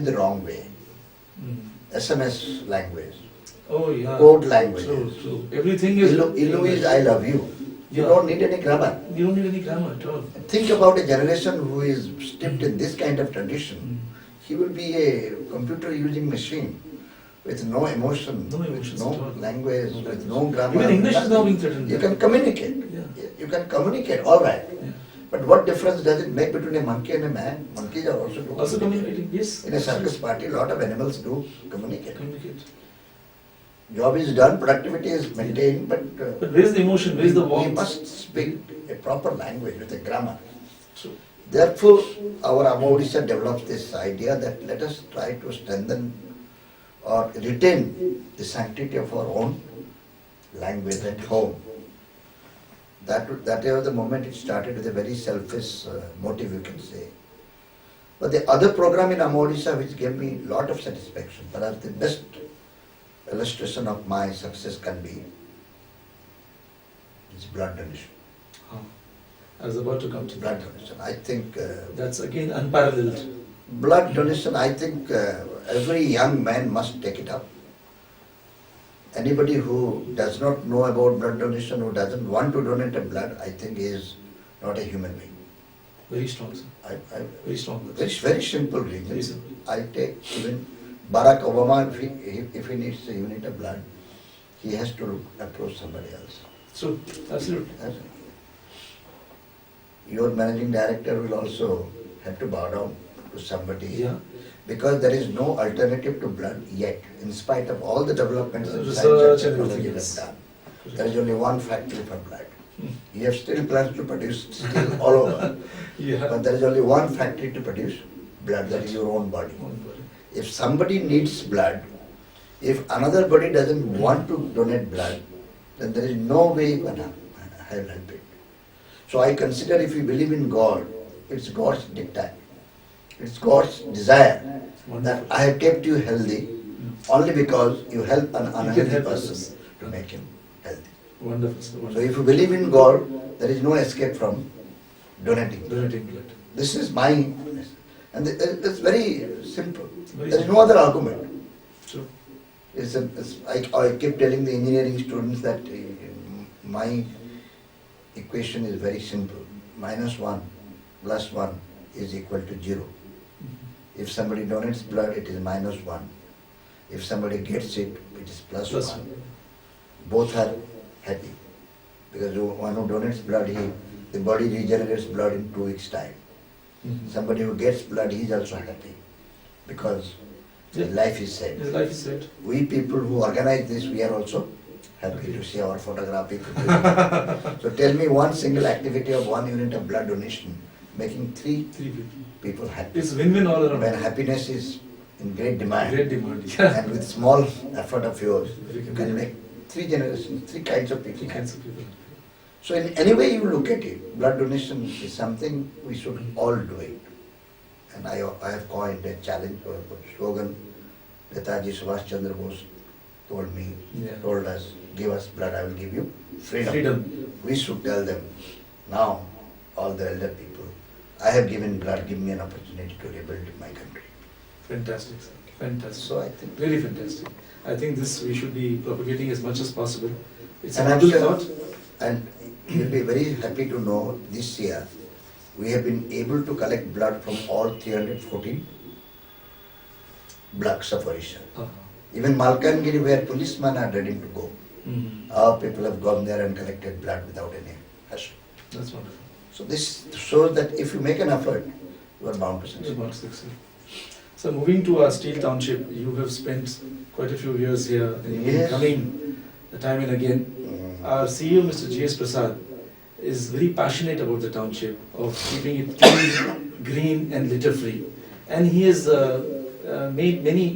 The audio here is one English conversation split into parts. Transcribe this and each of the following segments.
in the wrong way. SMS language, Oh yeah. code languages. True. Everything is. Ilu is I love you. You Yeah. don't need any grammar. You don't need any grammar at all. Think about a generation who is steeped in this kind of tradition. He will be a computer using machine with no emotion, No emotions with at no all. language, No with language. no grammar. Even English is now nothing. being threatened. You can communicate. Yeah. You can communicate, all right. Yeah. But what difference does it make between a monkey and a man? Monkeys are also do Also communicate. communicating. Yes. In a circus party, a lot of animals do communicate. Communicate. Job is done, productivity is maintained, but But where is the emotion? Where is the we warmth? must speak a proper language with a grammar. True. Therefore, our Odisha develops this idea that let us try to strengthen or retain the sanctity of our own language at home. That was the moment it started with a very selfish motive, you can say. But the other program in Odisha which gave me a lot of satisfaction, perhaps the best illustration of my success can be is blood donation. I was about to come to Blood that. donation. I think That's again unparalleled. blood donation, I think every young man must take it up. Anybody who does not know about blood donation, who doesn't want to donate a blood, I think is not a human being. Very strong, sir. Very strong. words. Very simple Very reason. simple. I take even Barack Obama, if he needs a unit of blood, he has to approach somebody else. True. Absolutely. Your managing director will also have to bow down to somebody. Yeah. Because there is no alternative to blood yet, in spite of all the developments in science Research and and technology everything we else. have done. There is only one factory for blood. You have still plans to produce steel all over, Yeah. but there is only one factory to produce blood, that is your own body. If somebody needs blood, if another body doesn't want to donate blood, then there is no way you can help it. So I consider if you believe in God, it's God's dictate. It's God's desire that I have kept you healthy only because you help an unhealthy help person others. to make him healthy. Wonderful, sir. So Wonderful. if you believe in God, there is no escape from donating. Donating blood. This is my, and it's very simple. Very There is simple. no other argument. True. I keep telling the engineering students that my equation is very simple. -1 + 1 is equal to 0. If somebody donates blood, it is -1. If somebody gets it, it is Plus +1. Both are happy. Because the one who donates blood, the body regenerates blood in 2 weeks' time. Somebody who gets blood, he is also happy. Because his Yeah. life is saved. His life is saved. We people who organize this, we are also happy to see our photography. So tell me one single activity of 1 unit of blood donation making 3 Three people. people happy. It's win-win all around. When happiness is in great demand, Great demand. Yeah. and with small effort of yours, Very you good. can make 3 generations, 3 kinds of people Three happy. kinds of people. So in any way you look at it, blood donation is something we should all do it. And I have coined a challenge or a slogan. Netaji Subhash Chandra Bose told me, Yeah. told us, give us blood, I will give you freedom. Freedom. We should tell them, now, all the elder people, I have given blood, give me an opportunity to rebuild my country. Fantastic, sir. Fantastic. So I think, Really fantastic. I think this we should be propagating as much as possible. It's a and I'm noble sure, thought. and you'll be very happy to know this year, we have been able to collect blood from all 314 blocks of Odisha. Even Malkangiri, where policemen are ready to go, our people have gone there and collected blood without any hassle. That's wonderful. So this shows that if you make an effort, you are bound to Good succeed. marks, excellent. So moving to our Steel Township, you have spent quite a few years here and you've been Yes. coming time and again. Our CEO, Mr. G.S. Prasad, is very passionate about the township, of keeping it clean, green and litter free. And he has made many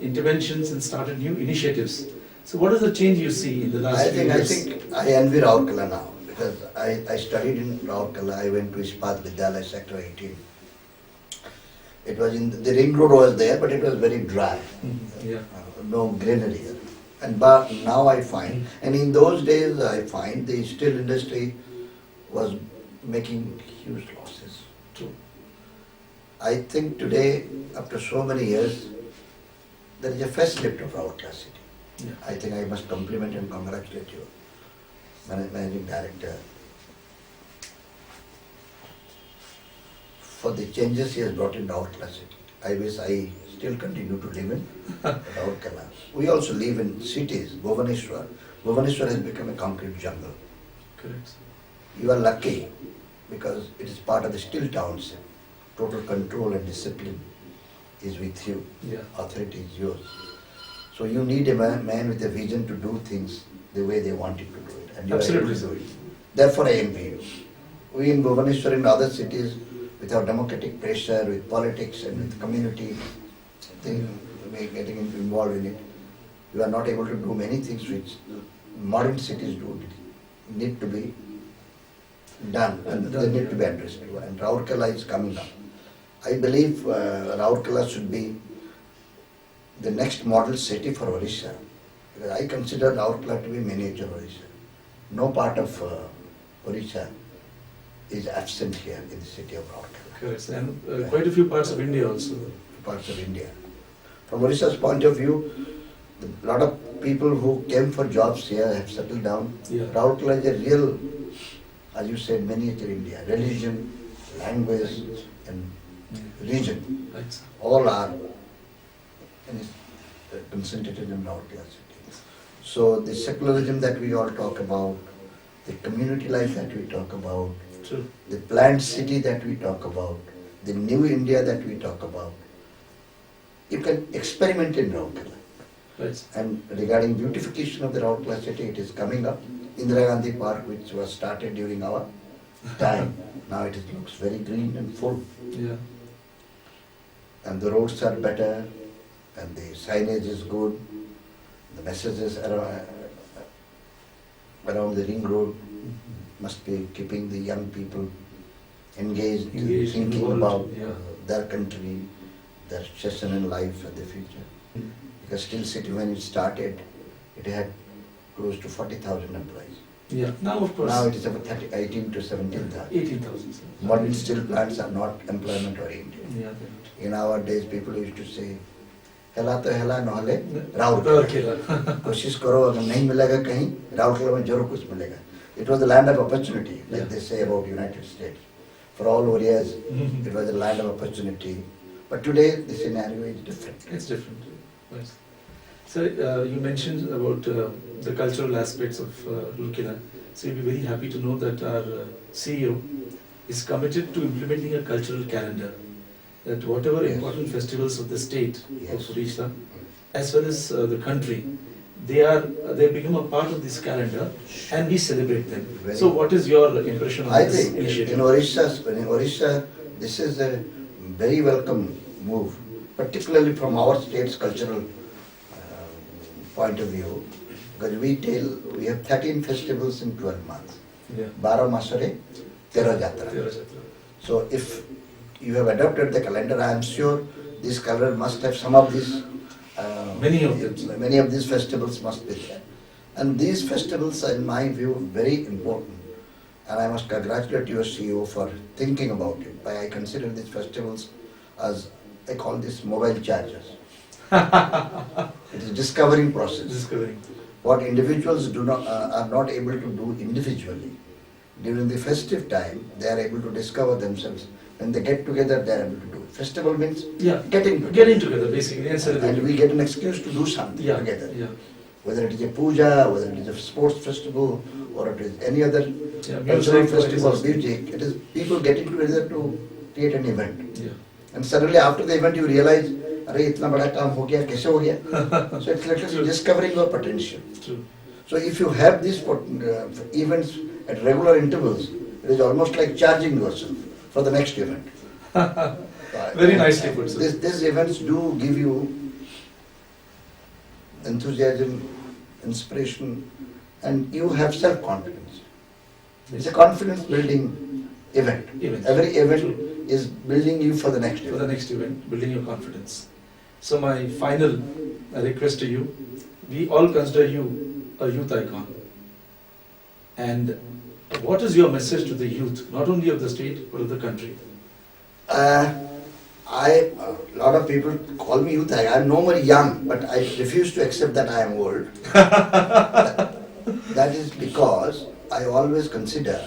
interventions and started new initiatives. So what is the change you see in the last few I years? think I envy Raurkela now, because I studied in Raurkela. I went to Ispat Vidyalaya, Sector 18. It was the ring road was there, but it was very dry. Yeah. No greenery. And but now I find, and in those days I find the steel industry was making huge losses. True. I think today, after so many years, there is a facelift of our class city. Yeah. I think I must compliment and congratulate you, Managing Director, for the changes he has brought in our class city. I wish I still continue to live in Raurkela. We also live in cities, Bhubaneswar. Bhubaneswar has become a concrete jungle. Correct. You are lucky because it is part of the still township. Total control and discipline is with you. Yeah. Authority is yours. So you need a man with a vision to do things the way they want you to do it. And you Absolutely. are able to do it. Therefore I envy you. We in Bhubaneswar and other cities, with our democratic pressure, with politics and with community, getting involved in it, you are not able to do many things which modern cities do need to be done and they need to be addressed. And Raurkela is coming up. I believe Raurkela should be the next model city for Orissa. Because I consider Raurkela to be miniature Orissa. No part of Orissa is absent here in the city of Raurkela. Correct. And quite a few parts of India also. Parts of India. From Orissa's point of view, a lot of people who came for jobs here have settled down. Yeah. Raurkela is a real, as you said, miniature India. Religion, language, and region, Right. all are concentrated in Raurkela city. So the secularism that we all talk about, the community life that we talk about, True. the planned city that we talk about, the new India that we talk about, you can experiment in Raurkela. Right. And regarding beautification of the Raurkela city, it is coming up. Indira Gandhi Park, which was started during our time, now it looks very green and full. Yeah. And the roads are better, and the signage is good, the messages around the ring road must be keeping the young people engaged, thinking involved, about yeah. their country, their succession in life and the future. Because Steel City, when it started, it had close to 40,000 employees. Yeah. Now, of course. Now it is about 18 to 17,000. 18,000. Modern steel plants are not employment oriented. Yeah. they're not. In our days, people used to say, "Hela to hela, nohale Raurkela. Raurkela." कोशिश करो, अगर नहीं मिलेगा कहीं, Raurkela में जरूर कुछ मिलेगा. It was the land of opportunity, like Yeah. they say about United States. For all areas, it was a land of opportunity. But today, the scenario is different. It's different. Right. So you mentioned about the cultural aspects of Raurkela. So you'll be very happy to know that our CEO is committed to implementing a cultural calendar. That whatever Yes. important festivals of the state Yes. of Odisha, as well as the country, they become a part of this calendar, and we celebrate them. Very So what is your impression of I this think initiative? in Orissa, this is a very welcome move, particularly from our state's cultural point of view, because we have 13 festivals in 12 months. Yeah. 12 masare, 13 jatra. Tirajatra. So if you have adopted the calendar, I am sure this calendar must have some of these. Many of them. Many of these festivals must be there. And these festivals are, in my view, very important. And I must congratulate your CEO for thinking about it. I consider these festivals as, I call this mobile chargers. It is discovering process. Discovering. What individuals are not able to do individually. During the festive time, they are able to discover themselves. When they get together, they are able to do it. Festival means Yeah. getting together. Getting together, basically, and And celebrating. we get an excuse to do something Yeah. together. Yeah. Whether it is a puja, whether it is a sports festival, or it is any other Yeah. cultural Music, festival, politics. music, it is people getting together to create an event. Yeah. And suddenly after the event you realize, अरे इतना बड़ा काम हो गया, कैसे हो गया? So it's literally discovering your potential. True. So if you have these events at regular intervals, it is almost like charging yourself for the next event. Very nicely put, sir. These events do give you enthusiasm, inspiration, and you have self-confidence. It's a confidence-building event. Event. Every event True. is building you for the next For the event. next event, building your confidence. So my final request to you, we all consider you a youth icon. And what is your message to the youth, not only of the state, but of the country? A lot of people call me youth. I am no more young, but I refuse to accept that I am old. That is because I always consider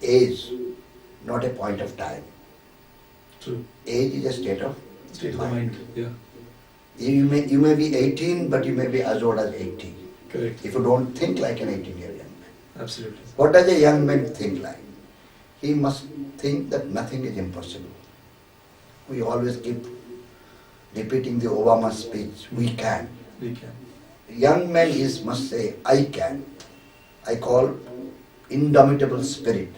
age not a point of time. True. Age is a state of State of the mind. Yeah. You may be 18, but you may be as old as 80. Correct. If you don't think like an 18-year young man. Absolutely. What does a young man think like? He must think that nothing is impossible. We always keep repeating the Obama speech, we can. We can. Young man must say, I can. I call indomitable spirit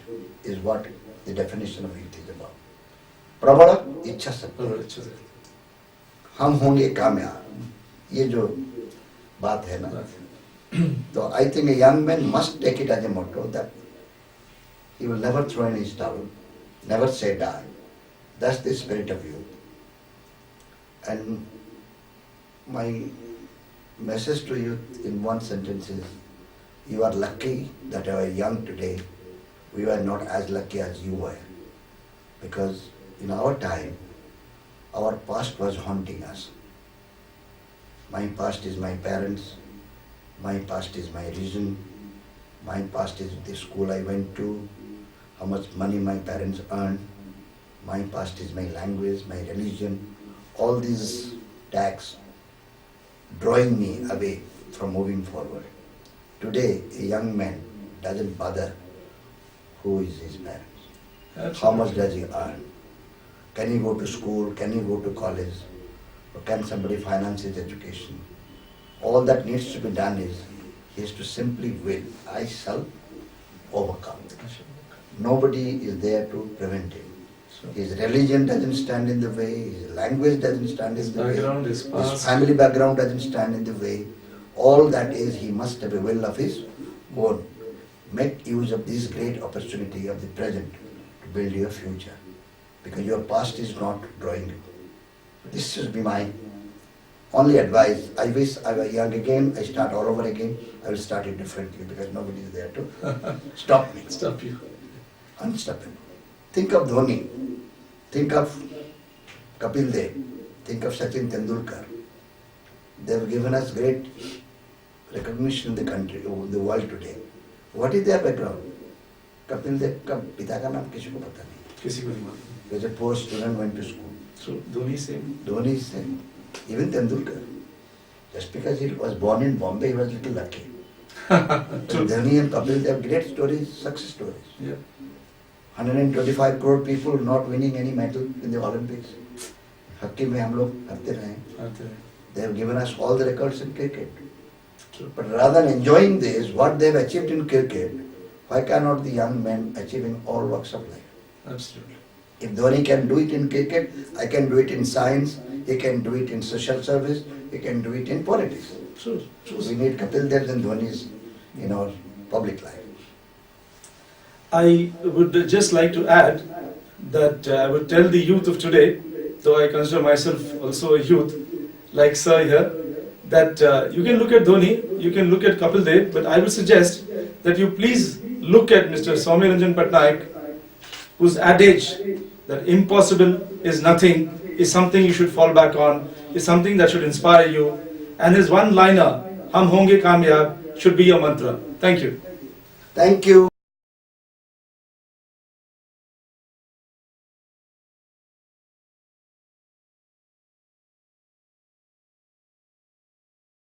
is what the definition of youth is about. प्रबल इच्छा शक्ति, Alright, अच्छा से. हम होंगे कामयाब, ये जो बात है ना, तो I think a young man must take it as a motto that he will never throw in his towel, never say die. That's the spirit of youth. And my message to youth in one sentence is, you are lucky that you are young today. We were not as lucky as you were. Because in our time, our past was haunting us. My past is my parents. My past is my religion. My past is the school I went to, how much money my parents earned. My past is my language, my religion. All these tags drawing me away from moving forward. Today, a young man doesn't bother who is his parents. Absolutely. How much does he earn? Can he go to school? Can he go to college? Or can somebody finance his education? All that needs to be done is he has to simply will. I shall overcome. Nobody is there to prevent him. His religion doesn't stand in the way, his language doesn't stand in the Background, way, his past. family background doesn't stand in the way. All that is, he must have a will of his own. Make use of this great opportunity of the present to build your future. Because your past is not drawing you. This should be my only advice. I wish I were young again, I start all over again. I will start it differently because nobody is there to stop me. Stop you. Unstoppable. Think of Dhoni, think of Kapil Dev, think of Sachin Tendulkar. They have given us great recognition in the country, the world today. What is their background? Kapil Dev का पिता का नाम किसी को पता नहीं. किसी को नहीं मालूम. Because a poor student went to school. So Dhoni same. Dhoni is same. Even Tendulkar. Just because he was born in Bombay, he was a little lucky. True. Dhoni and Kapil, they have great stories, success stories. Yeah. 125 crore people not winning any medal in the Olympics. Hockey में हम लोग करते रहे. आते हैं. They have given us all the records in cricket. True. But rather than enjoying this, what they have achieved in cricket, why cannot the young men achieve in all walks of life? Absolutely. If Dhoni can do it in cricket, I can do it in science, he can do it in social service, he can do it in politics. True. True. We need Kapil Devs and Dhonis in our public life. I would just like to add that I would tell the youth of today, though I consider myself also a youth, like Sir here, that you can look at Dhoni, you can look at Kapil Dev, but I would suggest that you please look at Mr. Soumya Ranjan Patnaik, whose adage that impossible is nothing is something you should fall back on, is something that should inspire you, and his one-liner, "Hum honge kamyab," should be your mantra. Thank you. Thank you.